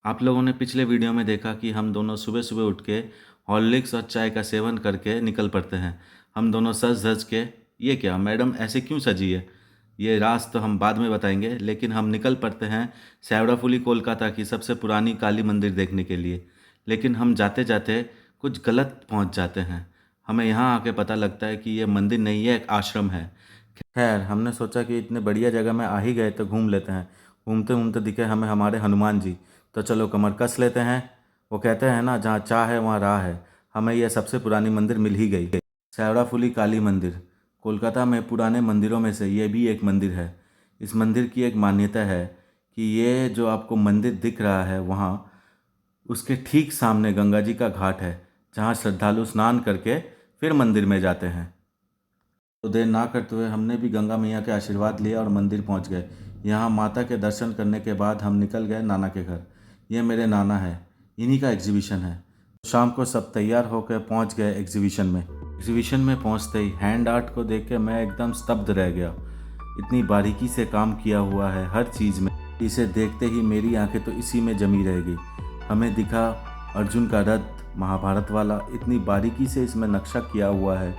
आप लोगों ने पिछले वीडियो में देखा कि हम दोनों सुबह सुबह उठ के हॉर्लिक्स और चाय का सेवन करके निकल पड़ते हैं। हम दोनों सज धज के, ये क्या मैडम ऐसे क्यों सजी है, ये राज तो हम बाद में बताएंगे, लेकिन हम निकल पड़ते हैं सेवड़ाफुली कोलकाता की सबसे पुरानी काली मंदिर देखने के लिए। लेकिन हम जाते जाते कुछ गलत पहुंच जाते हैं। हमें यहाँ आके पता लगता है कि ये मंदिर नहीं है, एक आश्रम है। खैर, हमने सोचा कि इतने बढ़िया जगह में आ ही गए तो घूम लेते हैं। घूमते घूमते दिखे हमें हमारे हनुमान जी, तो चलो कमर कस लेते हैं। वो कहते हैं ना, जहाँ चाह है वहाँ राह है। हमें यह सबसे पुरानी मंदिर मिल ही गई, सेवड़ाफुली काली मंदिर। कोलकाता में पुराने मंदिरों में से ये भी एक मंदिर है। इस मंदिर की एक मान्यता है कि ये जो आपको मंदिर दिख रहा है, वहाँ उसके ठीक सामने गंगा जी का घाट है, जहाँ श्रद्धालु स्नान करके फिर मंदिर में जाते हैं। तो देर ना करते हुए हमने भी गंगा मैया के आशीर्वाद लिया और मंदिर पहुंच गए। यहाँ माता के दर्शन करने के बाद हम निकल गए नाना के घर। ये मेरे नाना है, इन्हीं का एग्जीबिशन है। शाम को सब तैयार होकर पहुंच गए एग्जीबिशन में। एग्जीबिशन में पहुंचते ही हैंड आर्ट को देख के मैं एकदम स्तब्ध रह गया। इतनी बारीकी से काम किया हुआ है हर चीज़ में, इसे देखते ही मेरी आंखें तो इसी में जमी रह गई। हमें दिखा अर्जुन का रथ, महाभारत वाला, इतनी बारीकी से इसमें नक्शा किया हुआ है।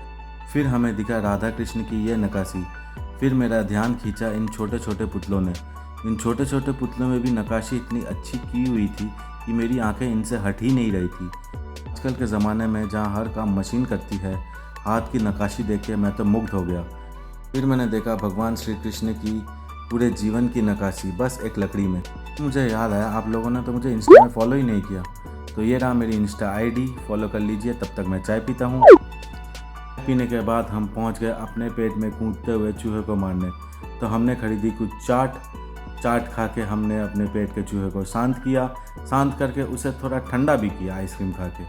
फिर हमें दिखा राधा कृष्ण की ये नक्काशी। फिर मेरा ध्यान खींचा इन छोटे छोटे पुतलों ने। इन छोटे छोटे पुतलों में भी नक्काशी इतनी अच्छी की हुई थी कि मेरी आंखें इनसे हट ही नहीं रही थी। आजकल के ज़माने में जहाँ हर काम मशीन करती है, हाथ की नक्काशी देख के मैं तो मुग्ध हो गया। फिर मैंने देखा भगवान श्री कृष्ण की पूरे जीवन की नक्काशी, बस एक लकड़ी में। मुझे याद आया, आप लोगों ने तो मुझे इंस्टा में फॉलो ही नहीं किया, तो ये रहा मेरी इंस्टा आईडी, फॉलो कर लीजिए। तब तक मैं चाय पीता हूँ। पीने के बाद हम पहुंच गए अपने पेट में कूदते हुए चूहे को मारने। तो हमने खरीदी कुछ चाट खा के हमने अपने पेट के चूहे को शांत किया। शांत करके उसे थोड़ा ठंडा भी किया आइसक्रीम खा के।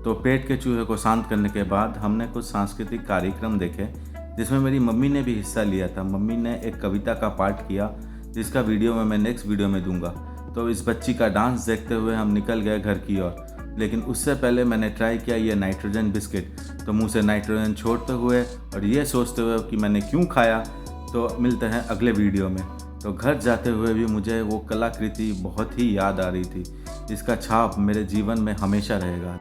तो पेट के चूहे को शांत करने के बाद हमने कुछ सांस्कृतिक कार्यक्रम देखे, जिसमें मेरी मम्मी ने भी हिस्सा लिया था। मम्मी ने एक कविता का पाठ किया, जिसका वीडियो मैं नेक्स्ट वीडियो में दूंगा। तो इस बच्ची का डांस देखते हुए हम निकल गए घर की ओर। लेकिन उससे पहले मैंने ट्राई किया ये नाइट्रोजन बिस्किट। तो मुंह से नाइट्रोजन छोड़ते हुए और ये सोचते हुए कि मैंने क्यों खाया। तो मिलते हैं अगले वीडियो में। तो घर जाते हुए भी मुझे वो कलाकृति बहुत ही याद आ रही थी, जिसका छाप मेरे जीवन में हमेशा रहेगा।